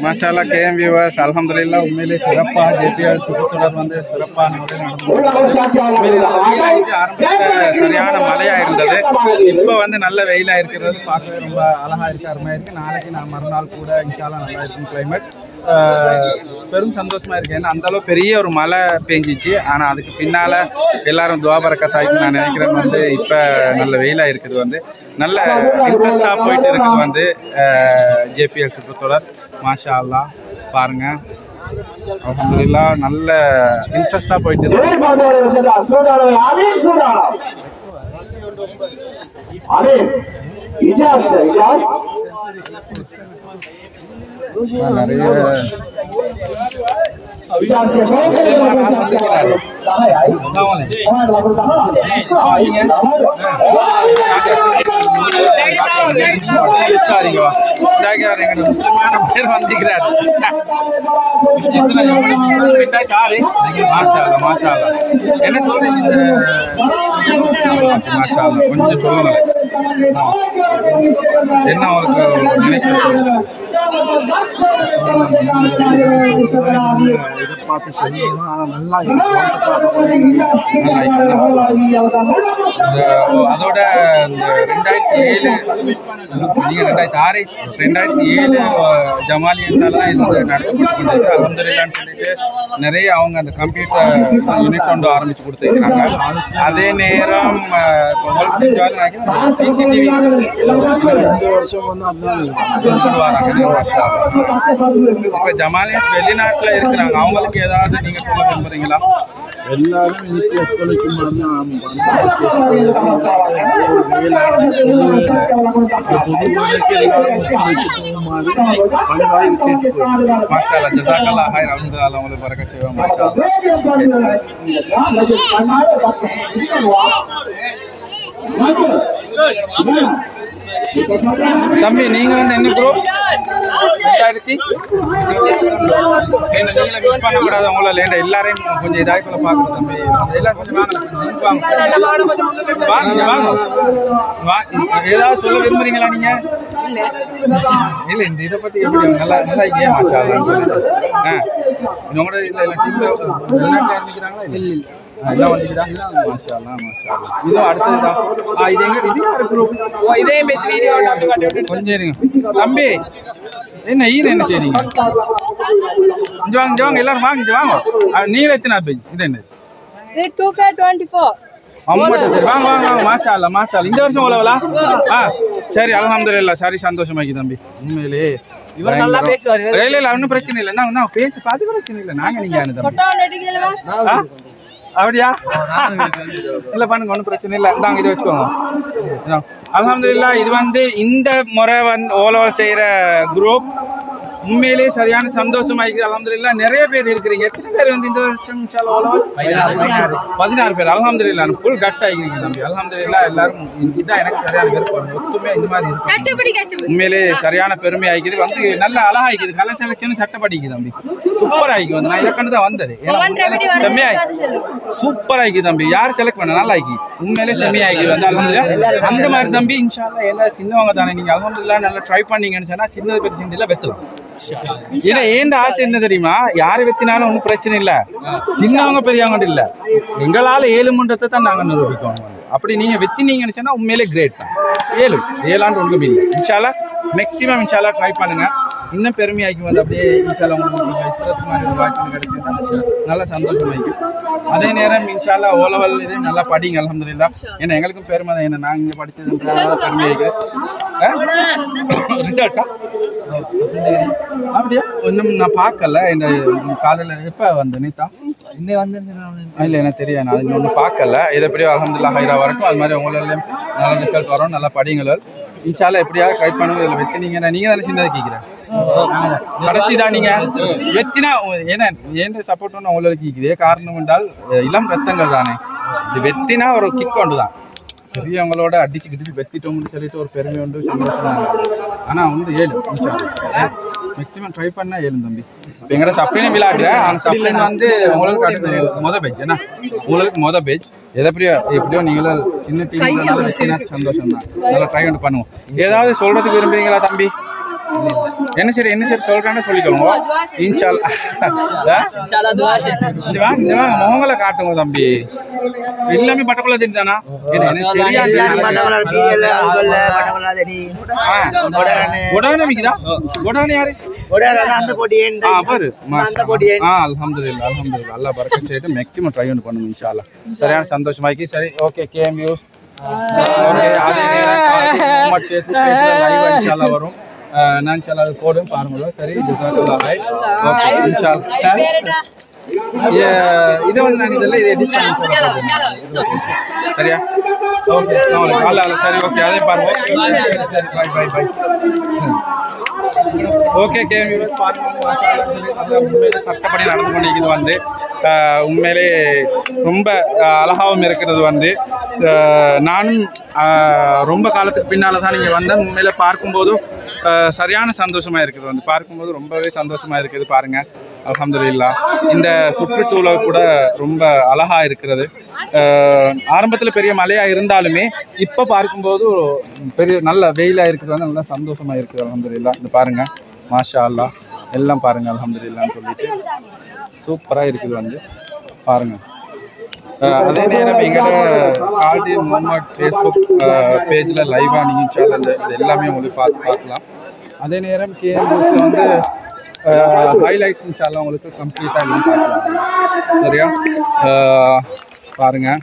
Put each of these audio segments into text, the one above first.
மாஷாஅல்லாஹ் KM viewers அல்ஹம்துலில்லாஹ் உண்மையிலே சிறப்பாக ஜேபிஆர் சுற்றுத்தொடர் வந்து சிறப்பான முறையில் நடந்து சரியான மழையாக இருந்தது. இப்போ வந்து நல்ல வெயிலாக இருக்கிறது. பார்க்கவே ரொம்ப அழகாக இருக்கு, அருமையாக இருக்குது. நாளைக்கு நான் மறுநாள் கூட இன்ஷால்லாஹ் நல்லா இருக்கும் கிளைமேட். பெரும் சந்தோஷமாக இருக்குது. ஏன்னா அந்தளவு பெரிய ஒரு மழை பெஞ்சிச்சு. ஆனால் அதுக்கு பின்னால் எல்லாரும் துவாபரக்கத்தாய்க்கு நான் நினைக்கிறேன் வந்து இப்போ நல்ல வெயிலாக இருக்குது. வந்து நல்ல இன்ட்ரெஸ்டாக போயிட்டு இருக்குது வந்து ஜேபிஎல் சுற்றுத்தொடர். மாஷா அல்லாஹ் பாருங்க, அல்ஹம்துலில்லாஹ் நல்ல இன்ட்ரெஸ்டா போயிட்டு இருக்கு. பேர் வந்திருக்கிறார். என்ன சொல்றீங்க? கொஞ்சம் சொல்லுங்க, என்ன அவருக்கு எதிர்பார்த்து செய்யணும். ஆனால் நல்லா அதோட இந்த 2007 நீங்கள் 2006 2007 ஜமாலியன்ஸாலாம் இது நடத்தப்பட்டு அல்ஹம்துலில்லாஹ்னு சொல்லிட்டு நிறைய அவங்க அந்த கம்ப்யூட்டர் யூனிட் கொண்டு ஆரம்பித்து கொடுத்துருக்கிறாங்க. அதே நேரம் சிசிடிவி 2 வருஷம் வந்து வராங்க. இப்போ ஜமாலியன்ஸ் வெளிநாட்டில் இருக்கிறாங்க, அவங்களுக்கு ஏதாவது நீங்கள் சொல்ல விரும்புகிறீங்களா? எல்லாரும் இதுக்கு ஒத்துழைக்குமாறு மாஷா அல்லாஹ் ஜஸாக்கல்லாஹ் ஹைர். அல்ஹம்துலில்லாஹ் அவங்களுக்கு பரக்கத் செய்வோம். மாஷா அல்லாஹ். தம்பி நீங்க வந்து என்ன ப்ரோ 2000 என்ன நீங்கள மிஸ் பண்ணக்கூடாது. உங்களால் ஏண்டா எல்லாரையும் கொஞ்சம் இதாய்க்குள்ள பார்க்கணும் தம்பி. எல்லாரும் கொஞ்சம் வாங்க. ஏதாவது சொல்ல விரும்புறீங்களா நீங்க? இல்லை இந்த இதை பற்றி எப்படி நல்லா நல்லா கேம் ஆச்சா சொல்லிச்சு. உங்களோட இல்லை இல்லை டீம்ல ஆரம்பிக்கிறாங்களா? இல்லை எல்லாம் வந்துக்கிறாங்க. மாஷா அல்லாஹ் மாஷா அல்லாஹ். இதுவும் அடுத்ததுதான். இது எங்க இதே கொஞ்சம் இருங்க தம்பி. என்ன என்ன செய்றீங்க? இங்க வாங்க எல்லாரும் வாங்க, இங்க வாங்க. நீங்க எத்தனை பேஜ்? இது என்ன? இது 2K24. சரி வாங்க வாங்க வாங்க. மாஷா அல்லாஹ் மாஷா அல்லாஹ். இந்த வருஷம் உலவலா? சரி அல்ஹம்துலில்லாஹ். சரி சந்தோஷமாக்கி தம்பி. உண்மையிலே இவர் நல்லா பேசுவாரு. இல்ல இல்ல ஒன்றும் பிரச்சனை இல்லை. நான் பேச பார்த்து பிரச்சனை இல்லை. நாங்க நீங்க அப்படியா? இல்லை பண்ணுங்க, ஒன்றும் பிரச்சனை இல்லை. இந்தாங்க இதை வச்சுக்கோங்க. அல்ஹம்துலில்லாஹ். இது வந்து இந்த முறை வந்து ஓலோவர் செய்கிற குரூப் உண்மையிலேயே சரியான சந்தோஷமாயிருக்கு. அல்ஹம்துலில்லாஹ். நிறைய பேர் இருக்கிறீங்க. எத்தனை பேர் வந்து இந்த வருஷம் 16 பேர். அல்ஹம்துலில்லாஹ் ஃபுல் கட்ஸ் ஆகிக்கிறீங்க தம்பி. அல்ஹம்துலில்லாஹ். எல்லாரும் இதுதான் எனக்கு சரியான விருப்பம். ஒத்துமையாக இந்த மாதிரி இருக்கு. உண்மையிலேயே சரியான பெருமை ஆகிக்குது. வந்து நல்ல அழகா ஆகிக்குது. கலர் செலக்ஷன் சட்டப்படிக்குது தம்பி. சூப்பர் ஆகிக்கு வந்து நான் இதை கண்டு தான் வந்தது. செம்மையா சூப்பர் ஆகிக்கு தம்பி. யார் செலக்ட் பண்ண நல்லா ஆகி உண்மையிலே செம்மையா ஆகி வந்து அல்ஹம்துலில்லாஹ். அந்த மாதிரி தம்பி இன்ஷா அல்லாஹ் எல்லாம் சின்னவங்க தானே. நீங்கள் அல்ஹம்துலில்லாஹ் நல்லா ட்ரை பண்ணீங்கன்னு சொன்னால் சின்னது பெரிய சிண்டியில் வெத்தலாம். ஏன்னா ஏன் ஆசை என்ன தெரியுமா? யாரு வெத்தினாலும் ஒன்றும் பிரச்சனை இல்லை. சின்னவங்க பெரியவங்க இல்லை. எங்களால் 7 மன்றத்தை தான் நாங்கள் நிரூபிக்கணும். அப்படி நீங்கள் வெத்தினீங்கன்னு சொன்னால் உண்மையிலே கிரேட் தான். 7 ஒன்றும் இல்லை. இன்ஷா அல்லாஹ் மேக்ஸிமம் இன்ஷா அல்லாஹ் ட்ரை பண்ணுங்க. இன்னும் பெருமையாக்கி வந்து அப்படியே இன்ஷா அல்லாஹ் உங்களுக்கு வைக்கிறதுக்கு மாதிரி வாய்ப்பு கிடைச்சிருந்தா நல்லா சந்தோஷமாயிக்கும். அதே நேரம் இன்ஷா அல்லாஹ் ஓலவல் இதே நல்லா படிங்க அல்ஹம்துலில்லாஹ். ஏன்னா எங்களுக்கும் பெருமை தான். என்ன நாங்கள் இங்கே படித்தது பெருமையாக்கு ரிசல்ட்டா அப்படியா? ஒன்றும் நான் பார்க்கல. இந்த காலையில் எப்போ வந்து நீத்தா இன்னே வந்து இல்லை எனக்கு தெரியாது. நான் இன்னொன்று பார்க்கல. இது எப்படியோ அல்ஹம்துலில்லாஹ் ஹைரா வரட்டும். அது மாதிரி உங்களாலையும் நல்ல ரிசல்ட் வரும். நல்லா படிங்களோ இன்ஷா அல்லாஹ். எப்படியாவது ட்ரை பண்ணுங்க. இதில் வெத்தினீங்கன்னா நீங்கள் தானே சின்னதை கேட்குறேன் கடைசி தான். நீங்கள் வெத்தினா ஏன்னா ஏன் சப்போர்ட் ஒன்று உங்களுக்கு கேட்குது. காரணம் என்றால் இளம் ரத்தங்கள் தானே. இது வெத்தினா ஒரு கிக் ஒன்று தான். பெரியவங்களோட அடிச்சு வெத்திட்டோம்னு சொல்லிட்டு ஒரு பெருமை உண்டு, சந்தோஷம். ஆனால் வந்து 7 இன்ஷா அல்லாஹ். மேக்ஸிமம் ட்ரை பண்ண 7 தம்பி. இப்போ எங்கள்கிட்ட சப்ளைன் விளையாடுறேன். அந்த சப்ளைன் வந்து உங்களுக்கு மொதல் பேஜ் ஏன்னா உங்களுக்கு மொதல் பேஜ் எப்படியோ நீங்களும் சின்ன டீம் வெற்றினா சந்தோஷம் தான். நல்லா ட்ரை பண்ணி பண்ணுவோம். ஏதாவது சொல்கிறதுக்கு விரும்புகிறீங்களா தம்பி? என்ன சரி சொல்றான்னு சொல்லிக்கோங்க முகங்களை காட்டுங்க தம்பி எல்லாமே பட்டக்குள்ள தெரிஞ்சானா அல்ஹம்துலில்லாஹ் அல்லாஹ் பரக்கத் செய்யட்டும் மேக்ஸிமம் ட்ரை பண்ணுங்க இன்ஷா அல்லாஹ் சரியான சந்தோஷமாக்கி சரி ஓகே கேம் வியூஸ் வரும் நான் சில அது போடும் பாருங்களோ சரி இதை வந்து நான் இதெல்லாம் இதை எடிட் பண்ணி சரியா ஓகே சரி ஓகே அதே பாருங்க பை ஓகே கேம் உண்மையிலே சட்டப்படி நடந்து கொண்டிருக்கிறது வந்து உண்மையிலே ரொம்ப அழகாகவும் இருக்கிறது வந்து நானும் ரொம்ப காலத்துக்கு பின்னால் தான் நீங்கள் வந்தேன் உண்மையிலே பார்க்கும்போதும் சரியான சந்தோஷமாக இருக்குது வந்து பார்க்கும்போது ரொம்பவே சந்தோஷமாக இருக்குது பாருங்கள் அல்ஹம்துலில்லாஹ் இந்த சுற்றுச்சூழல் கூட ரொம்ப அழகாக இருக்கிறது ஆரம்பத்தில் பெரிய மழையாக இருந்தாலுமே இப்போ பார்க்கும்போது பெரிய நல்ல வெயிலாக இருக்கிறது வந்து நல்லா சந்தோஷமாக இருக்குது அல்ஹம்துலில்லாஹ் இந்த பாருங்கள் மாஷா அல்லாஹ் எல்லாம் பாருங்கள் அல்ஹம்துலில்லாஹ்னு சொல்லிட்டு சூப்பராக இருக்குது வந்து பாருங்கள் அதே நேரம் எங்களோட கால்டி முகமது ஃபேஸ்புக் பேஜில் லைவாக நீங்கள் சேனல் இது எல்லாமே உங்களுக்கு பார்க்கலாம் அதே நேரம் கேஎம்எஸில் வந்து ஹைலைட்ஸ் இன்ஷால்லாம் உங்களுக்கு கம்ப்ளீட்டாக எல்லாம் பார்க்கலாம் சரியா பாருங்கள்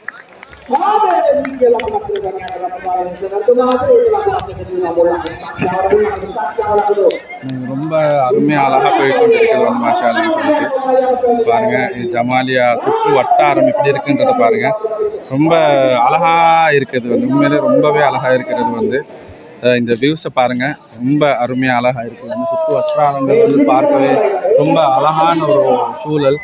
ரொம்ப அருமையாக அழகாக போய்கொண்டிருக்கிறது வந்து மாஷான்னு சொல்லிட்டு பாருங்கள் இது ஜமாலியா சுற்று வட்டாரம் எப்படி இருக்குன்றதை பாருங்கள் ரொம்ப அழகாக இருக்குது வந்து உண்மையிலே ரொம்பவே அழகாக இருக்கிறது வந்து இந்த வியூஸை பாருங்கள் ரொம்ப அருமையாக அழகாக இருக்குது வந்து சுற்று வட்டாரங்கள் வந்து பார்க்கவே ரொம்ப அழகான ஒரு சூழல்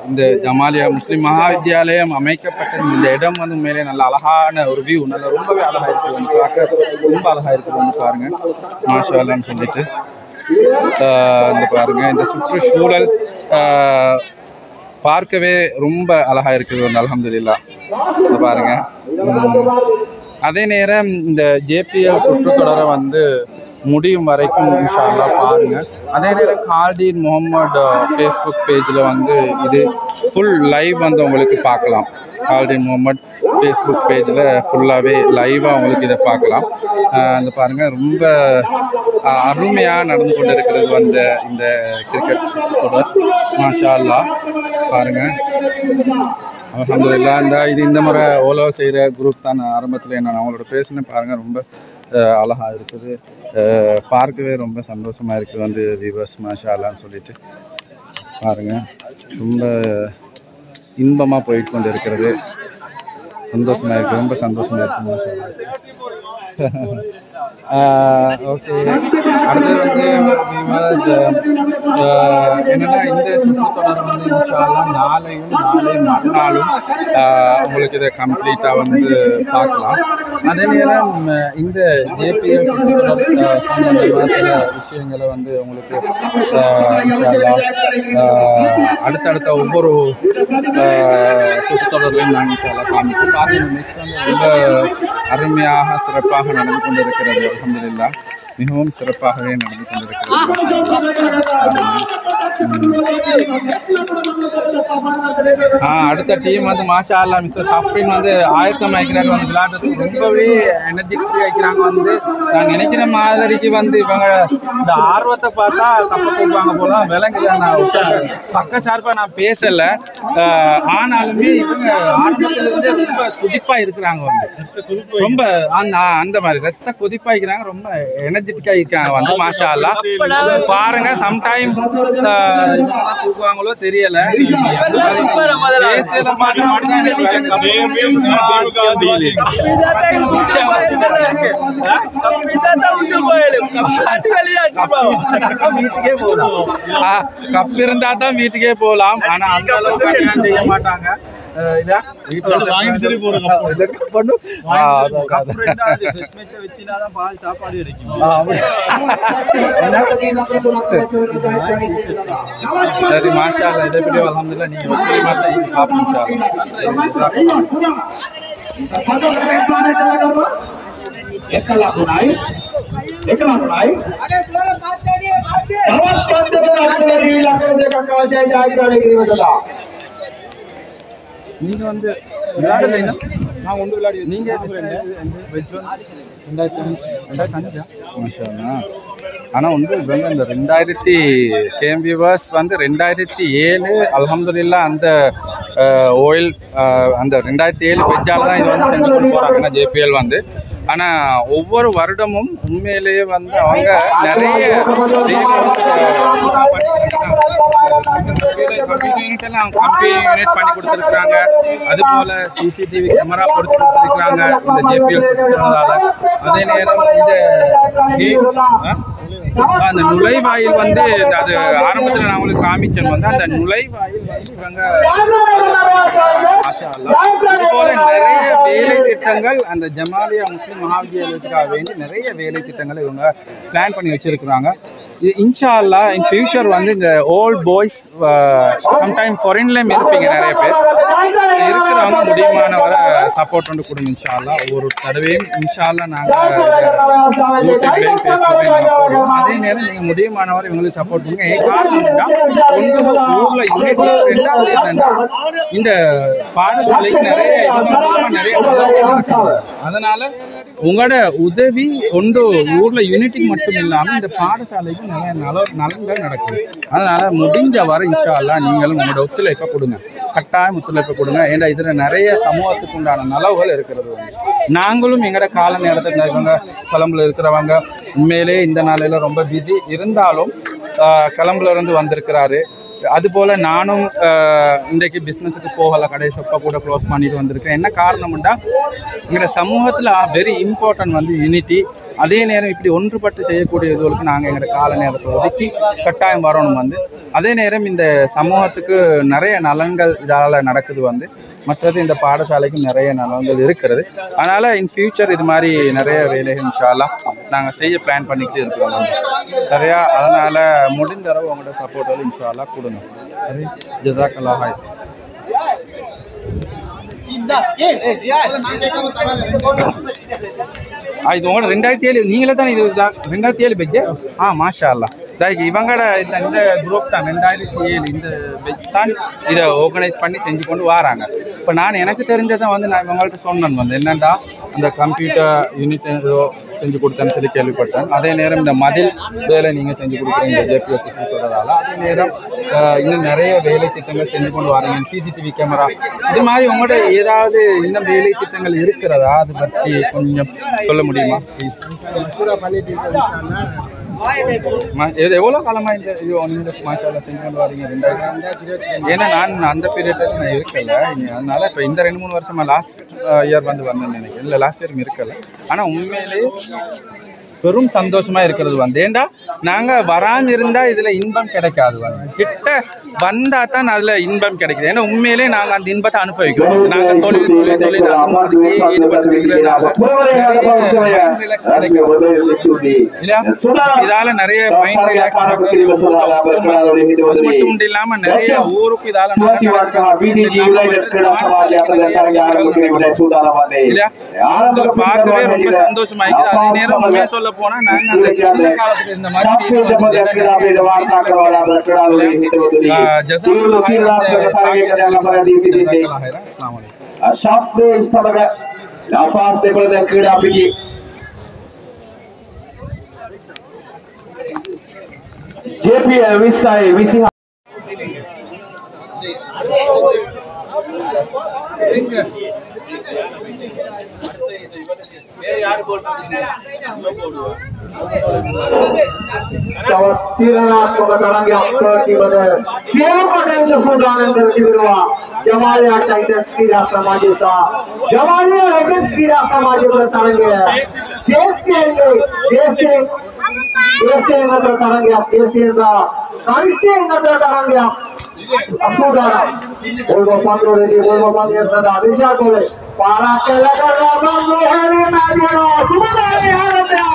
இந்த ஜமாலியா முஸ்லீம் மகாவித்யாலயம் அமைக்கப்பட்ட இந்த இடம் வந்து உண்மையிலே நல்ல அழகான ஒரு வியூ நல்ல ரொம்பவே அழகாக இருக்குது வந்து பார்க்க ரொம்ப அழகாக இருக்குது வந்து பாருங்கள் மாஷா அல்லான்னு சொல்லிட்டு இந்த பாருங்கள் இந்த சுற்றுச்சூழல் பார்க்கவே ரொம்ப அழகாக இருக்குது வந்து அல்ஹம்துலில்லாஹ் இந்த பாருங்கள் அதே நேரம் இந்த ஜேபிஎல் சுற்றுத்தொடரை வந்து முடியும் வரைக்கும் இன்ஷா அல்லாஹ் பாருங்கள் அதே நேரம் கால்டி முகமது ஃபேஸ்புக் பேஜில் வந்து இது ஃபுல் லைவ் வந்து உங்களுக்கு பார்க்கலாம் கால்டி முகமது ஃபேஸ்புக் பேஜில் ஃபுல்லாகவே லைவாக உங்களுக்கு இதை பார்க்கலாம் இந்த பாருங்கள் ரொம்ப அருமையாக நடந்து கொண்டு இருக்கிறது வந்து இந்த கிரிக்கெட் சுற்றுத்தொடர் மாஷா அல்லாஹ் பாருங்கள் அல்ஹம்துலில்லாஹ் இந்த முறை ஓலோ செய்கிற குரூப் தான் ஆரம்பத்தில் நான் அவங்களோட பேசினேன் பாருங்கள் ரொம்ப அழகாக இருக்குது பார்க்கவே ரொம்ப சந்தோஷமாக இருக்குது வந்து வியூவர்ஸ் மாஷா அல்லான்னு சொல்லிட்டு பாருங்கள் ரொம்ப இன்பமாக போயிட்டு கொண்டு இருக்கிறது சந்தோஷமாக இருக்குது ரொம்ப சந்தோஷமாக இருக்குது மாஷா ஓகே அடுத்தது வந்து வியூவர்ஸ் என்னென்னா இந்த சுற்றுத்தொடர் வந்து இன்ஷா அல்லாஹ் நாளை மறுநாளும் உங்களுக்கு இதை கம்ப்ளீட்டாக வந்து பார்க்கலாம் அதே நேரம் இந்த ஜேபிஎல் சுற்றுத்தொடர் சம்பந்தமான சில விஷயங்களை வந்து உங்களுக்கு இன்ஷா அல்லாஹ் அடுத்தடுத்த ஒவ்வொரு சுற்றுத்தொடர்லையும் நாங்கள் இன்ஷா அல்லாஹ் காமிப்போம் பாருங்கள் நெக்ஸ்ட் வந்து ரொம்ப அருமையாக சிறப்பாக நடந்து கொண்டு இருக்கிறது அல்ஹம்துலில்லாஹ் மிகவும் சிறப்பாகவே நடந்து கொண்டிருக்கிறது அடுத்த டீம் வந்து மாஷா அல்லாஹ் மிஸ்டர் ஷாஃபின் வந்து ஆயத்தம் ஆகிக்கிறாங்க வந்து விளையாடுறதுக்கு ரொம்பவே எனர்ஜெட்டிக் ஆகிக்கிறாங்க வந்து நான் நினைக்கிற மாதிரிக்கு வந்து இவங்க இந்த ஆர்வத்தை பார்த்தா கப்ப போடுவாங்க போல விளங்குது நான் பக்க ஷார்ப்பாக நான் பேசலை ஆனாலுமே இவங்க ஆரம்பத்தில் இருந்து ரொம்ப துடிப்பாக இருக்கிறாங்க வந்து ரொம்ப அந்த மாதிரி ரத்த கொதிப்பாக இருக்கிறாங்க ரொம்ப எனர்ஜெட்டிக்காக இருக்காங்க வந்து மாஷா அல்லாஹ் பாருங்க சம்டைம் தூக்குவாங்களோ தெரியல வீட்டுக்கே போகலாம் கப் இருந்தா தான் வீட்டுக்கே போகலாம் ஆனா அந்த அளவுக்கு செய்ய மாட்டாங்க சரி மாஷா அல்லாஹ் இதை பற்றி அல்ஹம்துலில்லாஹ் நீங்க பாப்போம் நீங்க வந்து விளையாடலைன்னா நான் வந்து விளையாடி நீங்க ஆனால் வந்து இவங்க இந்த 2000 கேம்பிவர்ஸ் வந்து 2007 அல்ஹம்துலில்லா அந்த ஓயில் அந்த 2007 பெஜ்ஜால் தான் இது வந்து செஞ்சு கொண்டு போகிறாங்கன்னா ஜேபிஎல் வந்து. ஆனால் ஒவ்வொரு வருடமும் உண்மையிலேயே வந்து அவங்க நிறைய கம்ப்யூட்டர் யூனிட் எல்லாம் கம்பெனி யூனிட் பண்ணி கொடுத்துருக்குறாங்க. அதுபோல் சிசிடிவி கேமரா பொறுத்து கொடுத்துருக்குறாங்க இந்த ஜேபிஎல் சுற்றுறதால. அதே நேரம் அந்த நுழைவாயில் வந்து அது ஆரம்பத்தில் நான் உங்களுக்கு காமிச்சேன் வந்து அந்த நுழைவாயில் வந்து இவங்க இதுபோல நிறைய வேலை திட்டங்கள் அந்த ஜமாலியா முஸ்லிம் மஹாவித்யாலயத்துக்காக வேண்டி நிறைய வேலை திட்டங்களை இவங்க பிளான் பண்ணி வச்சிருக்கிறாங்க. இது இன்ஷா அல்லாஹ் இன் ஃபியூச்சர் வந்து இந்த ஓல்ட் பாய்ஸ் சம்டைம் ஃபாரின்லேயும் இருப்பீங்க நிறைய பேர் இருக்கிறவங்க முடியுமான வர சப்போர்ட் வந்து கொடுங்க இன்ஷா அல்லாஹ். ஒவ்வொரு தடவையும் இன்ஷா அல்லாஹ் நாங்கள் யூடியூப்லேயும் ஃபேஸ்புக்லேயும் போடுவோம். அதே நேரம் நீங்கள் முடியுமானவரை இவங்களுக்கு சப்போர்ட் பண்ணுங்க. ஏன் காரணம்னா ஊரில் இந்த பாடசாலைக்கு நிறைய அதனால உங்களோட உதவி ஒன்று ஊரில் யூனிட்டிக்கு மட்டும் இல்லாமல் இந்த பாடசாலைக்கு நிறைய நலன்கள் நடக்குது. அதனால முடிஞ்ச வர இன்ஷா அல்லாஹ் நீங்களும் உங்களோட ஒத்துழைப்பை கொடுங்க, கட்டாயம் ஒத்துழைப்பை கொடுங்க. ஏன்னா இதில் நிறைய சமூகத்துக்கு உண்டான நலவுகள் இருக்கிறது. நாங்களும் எங்களோட கால நேரத்தில் இவங்க கொழம்புல இருக்கிறவங்க உண்மையிலே இந்த நாளையில் ரொம்ப பிஸி இருந்தாலும் கொழம்புல இருந்து வந்திருக்கிறாரு. அதுபோல் நானும் இன்றைக்கு பிஸ்னஸுக்கு போகலை, கடை சொப்பை கூட க்ளோஸ் பண்ணிட்டு வந்திருக்கேன். என்ன காரணம்னா எங்களோட சமூகத்தில் வெரி இம்பார்ட்டன்ட் வந்து யூனிட்டி. அதே நேரம் இப்படி ஒன்றுபட்டு செய்யக்கூடிய இதுகளுக்கு நாங்கள் எங்களோட கால நேரத்தை ஒதுக்கி கட்டாயம் வரணும் வந்து. அதே நேரம் இந்த சமூகத்துக்கு நிறைய நலன்கள் இதால் நடக்குது வந்து. மற்றது இந்த பாடசாலைக்கும் நிறைய நலன்கள் இருக்கிறது. அதனால் இன் ஃபியூச்சர் இது மாதிரி நிறைய வேலைகள் இன்ஷா அல்லாஹ் நாங்கள் செய்ய பிளான் பண்ணிக்கிட்டு இருக்கிறோம் சரியா. அதனால் முடிந்த அளவு உங்களோட சப்போர்ட் வந்து இன்ஷா அல்லாஹ் கொடுங்க. சரி, ஜஸாக்கல்லாஹ் ஹைர். இது உங்களோட 2007 நீங்களே தான் இது 2007 பெஜ். மாஷா அல்லாஹ். இவங்களோட இந்த குரூப் தான் 2007 இந்த பெஜ் தான் இதை ஆர்கனைஸ் பண்ணி செஞ்சு கொண்டு வராங்க. இப்போ நான் எனக்கு தெரிஞ்சதை வந்து நான் இவங்கள்ட்ட சொன்னேன் வந்து என்னென்னா அந்த கம்ப்யூட்டர் யூனிட் ஏதோ செஞ்சு கொடுத்தேன்னு சொல்லி கேள்விப்பட்டேன். அதே நேரம் இந்த மதில் வேலை நீங்கள் செஞ்சு கொடுக்குறீங்க ஜேபிஎஸ் சொல்கிறதால. அதே நேரம் இன்னும் நிறைய வேலை திட்டங்கள் செஞ்சு கொண்டு வரீங்க, சிசிடிவி கேமரா இது மாதிரி உங்களோட ஏதாவது இன்னும் வேலை திட்டங்கள் இருக்கிறதா அதை பற்றி கொஞ்சம் சொல்ல முடியுமா ப்ளீஸ்? எவ்வளோ காலமாக இந்த இது நீங்கள் மாஷால்லா செஞ்சு கொண்டு வரீங்க 2000? ஏன்னா நான் அந்த பீரியடில் நான் இருக்கல. அதனால இப்போ இந்த 2-3 வருஷமாக லாஸ்ட் இயர் வந்து வந்தேன்னு நினைக்கிறேன். இல்லை லாஸ்ட் இயரும் இருக்கல. ஆனால் உண்மையிலேயே பெரும் சந்தோஷமாக இருக்கிறது வந்து. ஏண்டா நாங்கள் வராமல் இருந்தால் இதில் இன்பம் கிடைக்காது வந்து. கிட்ட வந்தால் தான் அதில் இன்பம் கிடைக்குது. ஏன்னா உண்மையிலே நாங்கள் அந்த இன்பத்தை அனுபவிக்கிறோம். நாங்கள் தொழில் ஈடுபட்டுருக்கிறதுனால ரிலாக்ஸ் கிடைக்கும் இல்லையா. இதால் நிறைய மைண்ட் ரிலாக்ஸ் நடக்கிறது. அது மட்டும் இல்லாமல் நிறைய ஊருக்கு இதால் இல்லையா பார்க்கவே ரொம்ப சந்தோஷமாயிருக்கு. அதே நேரம் உண்மையாக சொல்ல போனா நாங்க அந்த சின்ன காலத்துல இந்த மாதிரி जमालिया टाइटंस क्रीडा समाजाचा जमालिया लेजेंड्स क्रीडा समाजाचा तरंगे देश के नजर तरंगे देश के कारिस्ते नजर तरंगे अफुदारा बोलबो पात्रो रेडी बोलबो पात्रो सदा विजय बोले पारा के लगा बंदो हरी मैदानो सुबदारी हारता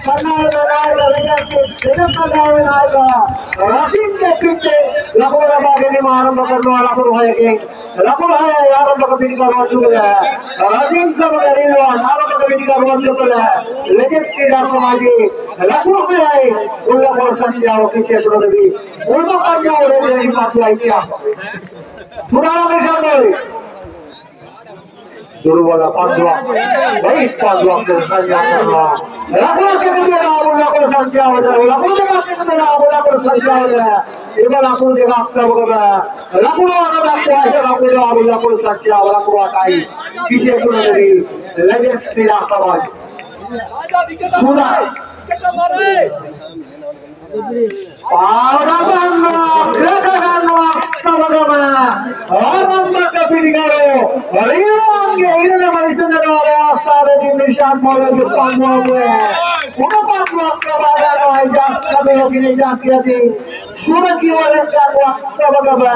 करनाल बनाए विजय के सिर्फ लगावे आएगा रहीम के पीछे ලකුණු ලබා ගැනීම ආරම්භ කරනවා ලකුණු 6කින් ලකුණු 6 ආරම්භක පිටිකරුවන් දුකල රාජින් සමග රීවා ආරම්භක පිටිකරුවන් දුකල ලෙජෙන්ඩ් ක්‍රීඩා සමාජයේ ලකුණු 6යි උල්ලපොර සංඛ්‍යාව කිසියතුරදී උල්ලපොරඥාව රේදෙනි පාසුයි කියා පුරාම විසරණයි දුර්වල පන්දුවක් වයිට් පන්දුවක් සංඛ්‍යා කරනවා ලකුණු කෙරෙනවා උල්ලපොර සංඛ්‍යාවද ලකුණු දෙකක් කෙරෙනවා උල්ලපොර සංඛ්‍යාවද इबा लकुन देखा सब का लकुन वाला देखा है लकुन वाला लकुन सच्चा वाला कुआ काई पीछे सुन रही लेजेंड तेरा सवाल पूरा कितना मारे पारा बनना सब का और हम का पिटिकारो अरेंगे इन्हें मरिचंद्र वाले आस्तारे की निशान मौला के पांडव हुए उन्हें पांडव का बाजा का इजाज़त कभी होगी नहीं इजाज़त किया थी सूरत की वजह से वो सब का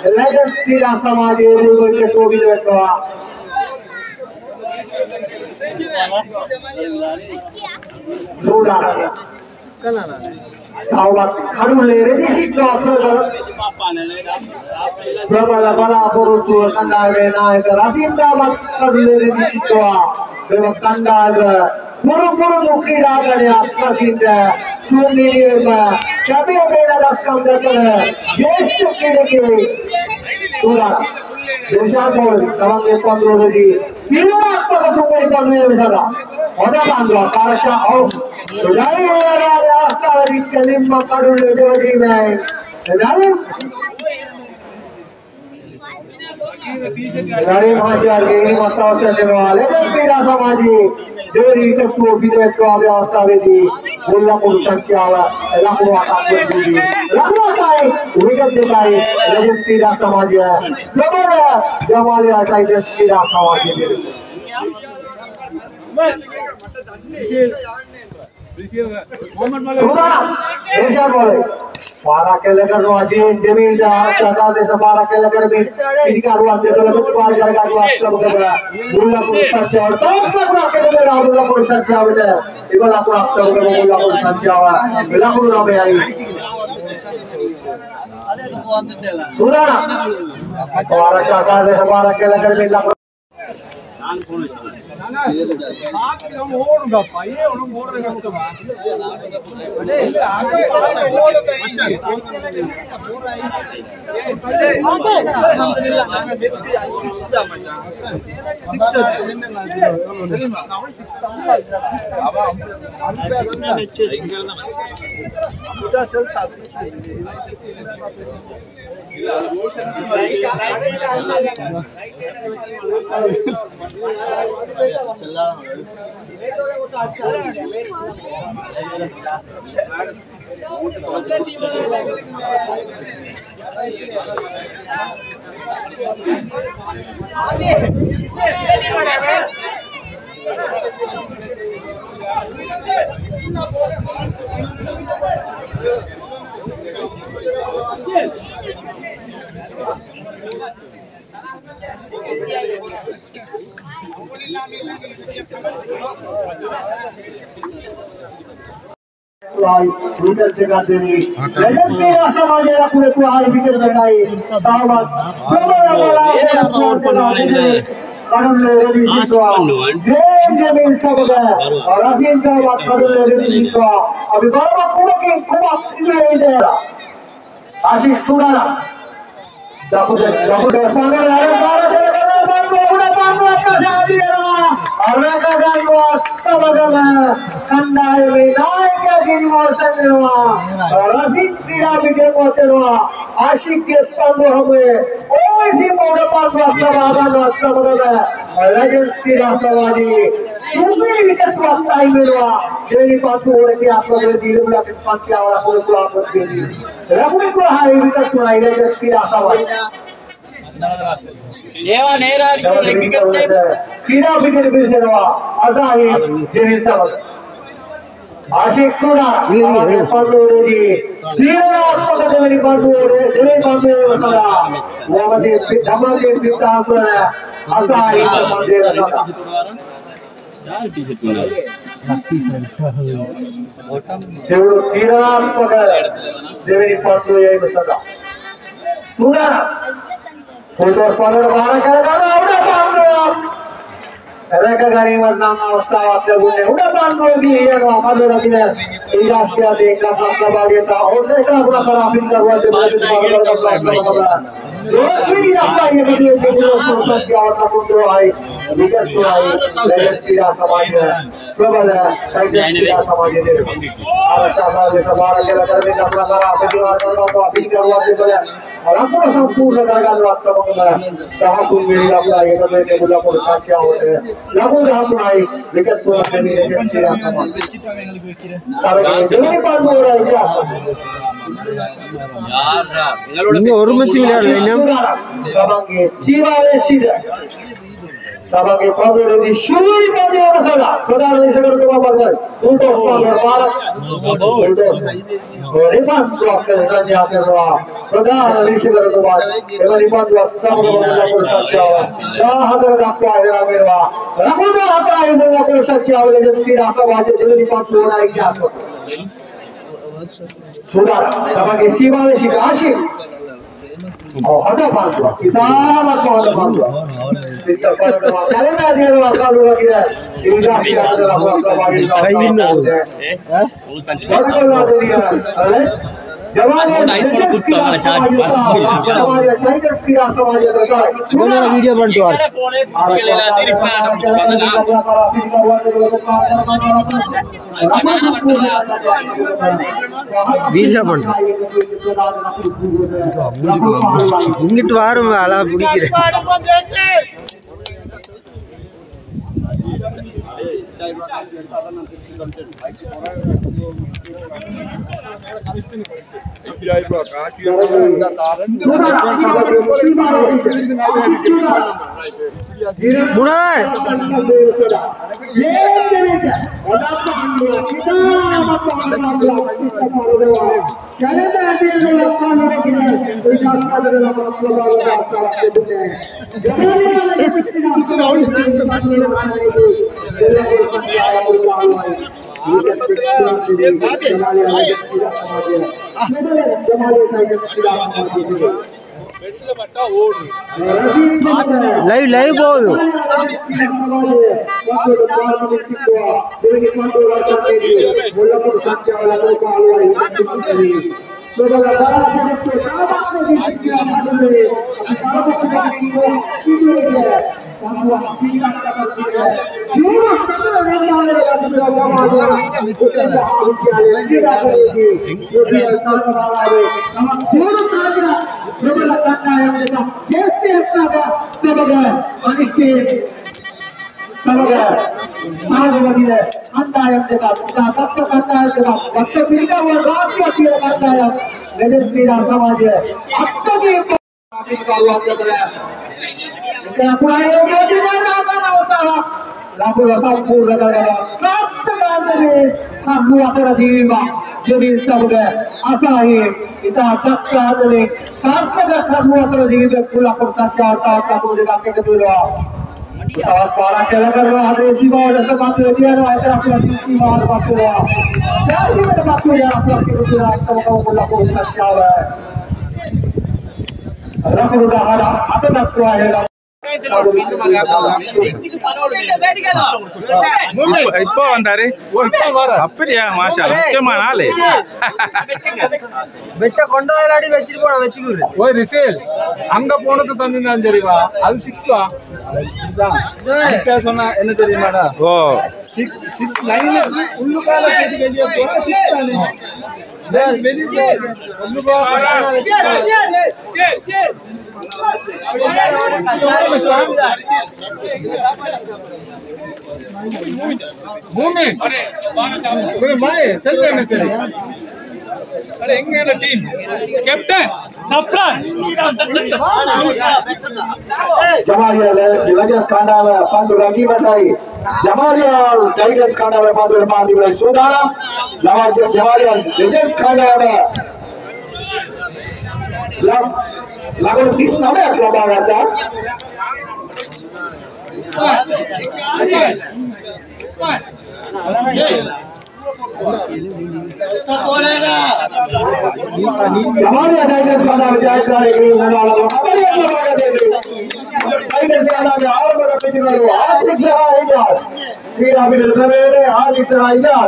लेजेंड तेरा समाज ये लोगों के शोभी देखो पूरा Awak kamu lere di situ apa berapa bala borutu kandal naik rasinda mat kamu lere di situ berapa kandal buru-buru mukhi raga ni apa sinda suni ma kami ada dalam kandal yes kini पूरा देशात बोल तमाम पंद्रह लगी kilo आपका कसम में पंद्रह मिसाला होता पंद्रह कारशा और जाई यार रास्ता वाली कलीम मकाडू ले जोड़ी में जाई जाई महाचार के मस्ताव से वाले तेरा समाजी देरी के ट्रॉफी दे को आगे आस्तावेदी बोलना पुरुष संख्या लाखों आकाश में दूरी लाखों आए विकेट देताई लेजेंड तेरा समाजी है जबर जमाले आटाई तेरा समाजी ऐसा बोले पारा के लेकर रोजी जमीन जहाँ चढ़ा ले सपारा के लेकर भी इनका रुआ से चले कुछ पार करेगा तो आप सब कर रहा बुल्ला को सच्चा और तो सब के लेकर आओ बुल्ला को सच्चा हो जाए इधर आप सब कर बुल्ला को सच्चा हुआ बुल्ला को ना में आई पूरा पारा चढ़ा ले सपारा के लेकर भी लाख हम ओडगा पाए और मोड़ रहे हैं सब अरे आगे ओड अल्हम्दुलिल्लाह ನಾನು ವ್ಯಕ್ತಿ 6 ದ ಮಚ್ಚ 6 ನಾವು 6 ಅವ ಅಂತ ಮೆಚ್ಚೆ ಇಂಗಲ್ನ ಮಚ್ಚ ಅಂತ ಸ್ವಲ್ಪ 6 ಇಲ್ಲ विकेट जगह देनी लेकिन तेरा समाज है पूरे को हाई विकेट लगाई तावत और बना ले कानून ले रेडी जीतवा जमीन सब गया और अजीम का बात कानून ले रेडी जीतवा अभी बाबा पूरा के खूब ले दे रहा आशीष सुराना दापुदे सामने लड़े बारह से पूरा पांडव का शादी है और का गांव सब गया संडाय में नायक के मोर्चनवा रसिक क्रीड़ा विजय मोर्चनवा आशिक के स्तंभ हमें कोई सी मोड़ पर सब आवाज सब गया लेजेंड क्रीड़ा सवारी सुपी विकेट वास्ता ही मेरा जेरी पासो हो के आप लोग दिल में के पास क्या वाला कोई को आप लोग दे रखने को हाई विकेट सुनाई लेजेंड क्रीड़ा सवारी येवा नेरा विकेट से क्रीड़ा विकेट बिरसेवा असाही जेरी सवाल आशिक सुना पंदोरी तीरा पकड़े मेरी पंदोरी जेरी पंदोरी बता वो मत धमाल के पिता पर असाही पंदोरी बता यार टी-शर्ट में लक्सी सर जो तीरा पकड़े जेरी पंदोरी बता sudah untuk pada orang kaya udah panggil mereka garing warna awal udah panggil dia no malu lagi deh tidak dia tinggal pasca bagian tahu mereka pura pura pintar buat दोस्त भी नहीं आता ये video के लिए social की और सब जो आई विकास जो आई लेजेंड की समाज है प्रबल है टाइटल की समाज है और समाज के समाज के लगे में अपना सारा परिवार का तो अभी करवा से बोले और आपको संपूर्ण करगा वास्तव में कहां तुम मेरी अपना ये तो मेरे मुद्दा को साथ क्या होते हैं लगो हम आई विकास को से लेजेंड की समाज सारे ये पर हो रहा है क्या நீங்க ஒருமிச்சு விளையாடல Tabangi Jiwale Sida Tabangi Pablo di Shuri Padi orang saja Kedal di sekarang semua bagai untuk Pablo Barat Lipat dua kali saja terwa Kedal di sekarang semua Evan lipat dua sama dengan lapor saja Dah hadir apa yang berwa Lalu dah apa yang berlapor saja oleh jadi apa wajib jadi lipat dua lagi jatuh Sudah Tabangi Jiwale Sida Asyik Oh, ada bantuan. Kita masuk ada bantuan. Kita kalau ada masalah, ada yang kalau lagi dah. Ini dah kita ada masalah bagi kita. Kalau ada dia, video பண்ணிட்டு வா video பண்றேன் இங்கிட்டு வாரம் அழகா பிடிக்கிறேன் live live போகுது jadi sebagai asahi kita paksa dari karena semua terjadi pula percaya atau dengan kedua awas para kelakan hari jiwa dan semasa dia ada apa sisi mahal pasua jadi dapat dia apa kedua kamu melakukan percaya rakyat sudah ada atau tak kuat இப்போ வந்தாரு அப்படியா மாஷா முக்கியமான ஆளு வெட்ட கொண்டு விளையாடி வச்சிட்டு போன வச்சுக்கிறேன் ஓ ரிசேல் அங்க போனது தந்திருந்தான் தெரியுமா அது 6 வா சொன்னா என்ன தெரியுமாடா ஓ 6 9 உள்ளுக்கால கேட்டு வெளியே போனா 6 தானே வெளியே மூமெண்ட் कोई माय चल लेने चले अरे எங்கன டீம் கேப்டன் சப்ரான் Jamalial Villages Kandava Pandu Rangi Batai Jamalial Tigers Kandava Pandu Mandi Vilai Sudara Jamalial Villages Kandava lagu dis nama ya klub ada हमारे टाइगर्स का नाम जायका है कि नजारा हमारे लगा देंगे टाइगर्स का नाम और बड़ा पिच करो आज इस आएगा फिर अभी लड़ने आज इस आएगा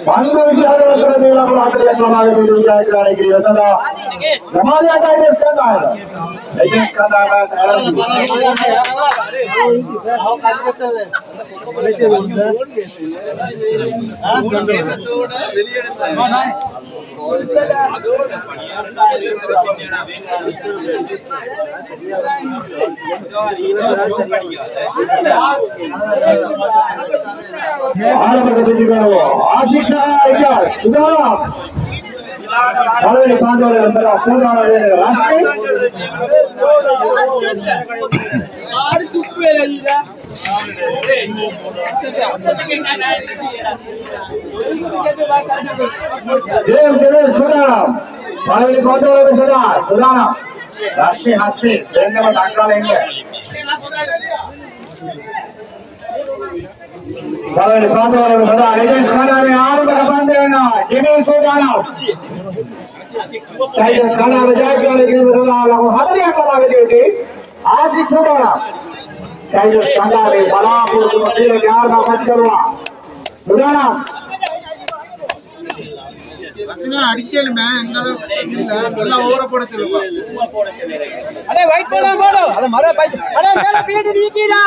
बांधो इशारे कर देला को आते हमारे को जायका है कि नजारा हमारे टाइगर्स का नाम है टाइगर्स का नाम है आशीष सुधारा अरे वाइट बोलो बोलो अरे मरे भाई अरे मेरा पेट नीचे ना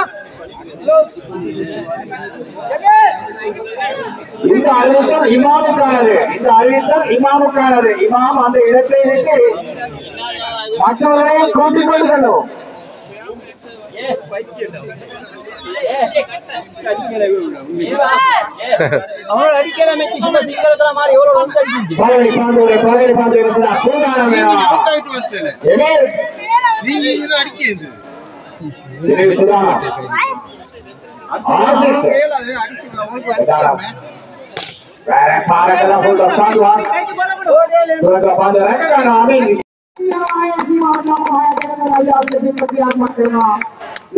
இந்த அறிவித்தல் இமாமுக்கானது இந்த அறிவித்தல் இமாமுக்கானது இமாம் அந்த இடத்தை விட்டு மற்றவர்களையும் கூட்டிக் கொண்டு செல்லும் அவனோட அடிக்கிற மேட்ச் சும்மா சீக்கிரத்துல மாதிரி எவ்வளவு ரன் அடிச்சிருச்சு பலவடி பாந்து இருந்தா சூடான நீங்க இது அடிக்கிறது சுதானா வேற பாரக்கெல்லாம் போட்டு பாடுவா சுரங்க பாந்து ரங்ககான அமீன்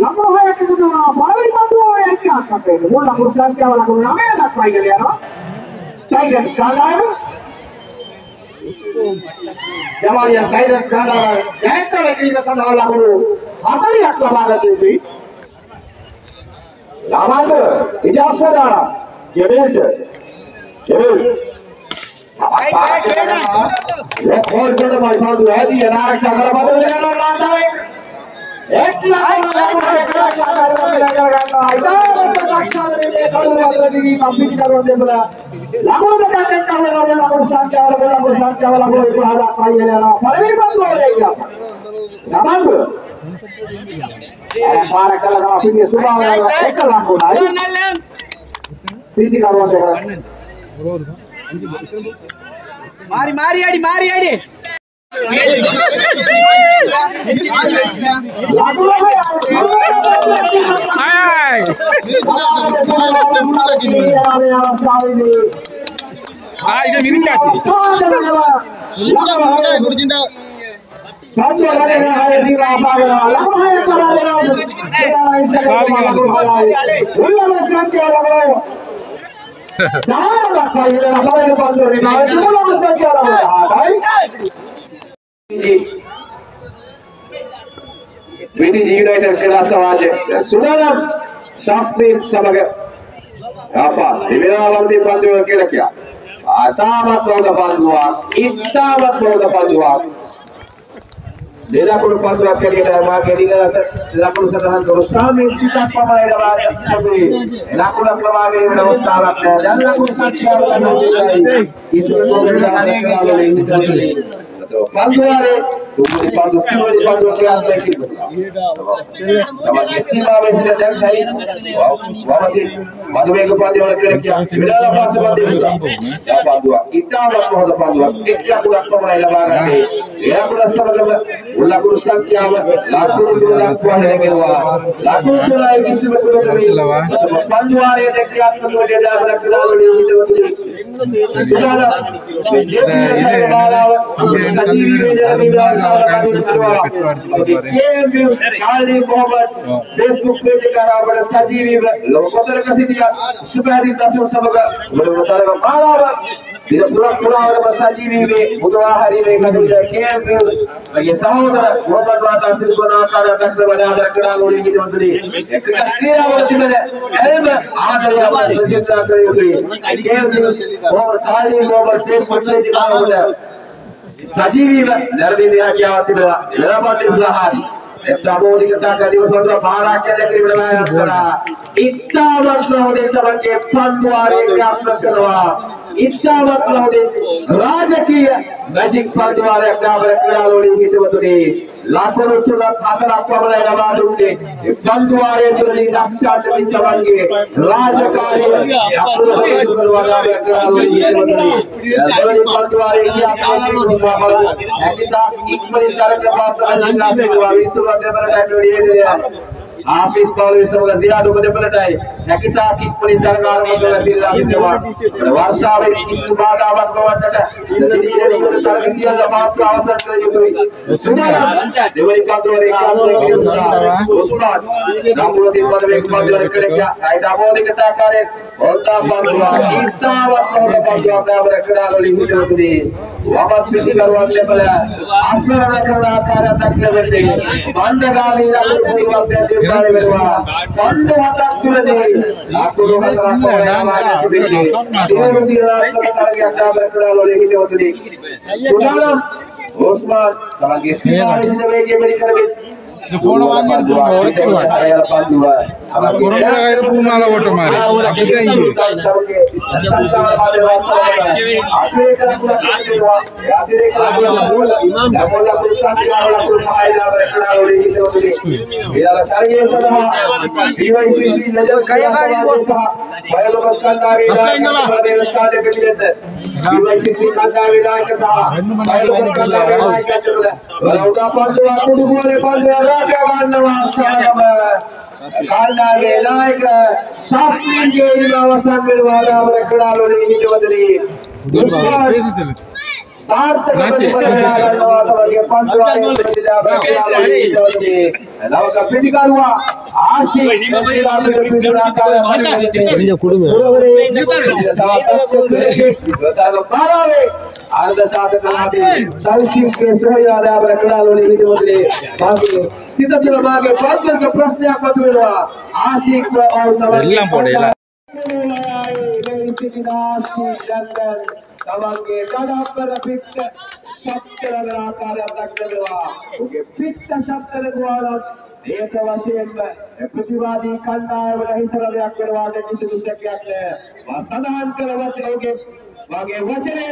நம்ம ஹயக்கு துனா பாவி பாந்து யாக்கி ஆக்கते मुल्ला मुर्शाद क्या वाला को नाम है ना ट्राई कर लिया ना टाइगर्स काला है जमालिया टाइगर्स काला है जैसे लगी का संभाला करो हमारी अकला बात है लामांड इजाज़त जबेट ले और चलो भाई फादू है जी ना रक्षा कर बदल लेना लाता है 1 लाख मारी मारी आड़ी United समाज सुनाना Shastri समग apa dibilang bantu kira-kira atamat roda bantuan itamat roda bantuan dia pun bantuan kira-kira maka dia pun sedang berusaha kita pemain dalam tapi laku lagi berusaha dan laku saja itu bantuan Tunggu dipandu kian lagi. Sama siapa yang sedang cari? Madu yang kepada orang kira-kira. Bila lepas seperti itu, siapa dua? Kita orang mohon bantuan. Kita bukan pemain lapangan. Eyakulah sama ulah urusan kiamat. Laku ulah kuah dengan laku ulah isi betul betul. Panduari dekat kemudian dia berkenalan dengan itu. Sudah. Kali Muhammad Facebook page kara sajivi lokotara kasih dia supaya ditafsir semoga berutara malam tidak pulang sajivi butuh hari mereka juga KM bagi saudara Muhammad Wata Silbana kara kasih pada berkenal oleh kita tadi kita kira berjumpa elma ada yang berjumpa kali KM और kali Muhammad Facebook page kara sajivi dari dia kiamat lepas Ibrahim Tamu dikatakan di beberapa para kali berlayar kera. Itawat lahode sebagai panduari kasar kedua. Itawat lahode rajakiya magic panduari kasar kedua lori itu betul. Lakon usulat asal apa mulai ramadunde. Panduari itu di naksa dari sebagai rajakari. Aku itu berwala kedua lori itu betul. Jadi panduari ini akan dibuat. Kita ikmari tarik kepada Allah. Hafiz Paulus semoga ziarah kepada pelatai. Kita kipuri sargar moga sila dewa. Warsa itu pada awat kawan ada. Jadi ini kita sargar dia lepas kawasan terjadi. Sudah. Dewa panduari kasar kita. Usman. Namun di pada panduari kerja. Saya mau dikatakan. Otak panduari. Kita waktu panduari berkenal oleh kita sendiri. Wamat pilih karuan lepas. Asal kerana cara tak lebih. Bandar lalu berbuat dari berwa. Pandu atas kulade. Aku doa terasa orang macam ini. Semua dia sekarang yang dah berkenal oleh kita sendiri. Sudah. Osman, kalau kita ini sebagai beri kerja. phone வாங்கிட்டு போறோம் பொறுமையா ஆயிரம் பூமால ஓட்ட மாதிரி அப்படிதான் இங்க Karena like shopping jadi kawasan berwarna berkedal oleh itu tadi. Saat terjadi perjalanan sebagai panduan tidak berkedal oleh itu tadi. Lalu kepentingan wa asyik berkedal berkedal ini kudu. Ada saat terjadi salsing ke soya ada berkedal oleh itu tadi. Kita sudah bagi pasal ke प्रश्न apa tu lah asyik और எல்லாம் போடல sebagai dada perfect शब्द लगा कार्य तक करवा okay fix शब्द लगवाना एक वशेन प्रतिवादी कंदाय वही सरल या करवा दे किसी दूसरे के वसदान करवा ओके बागे वचने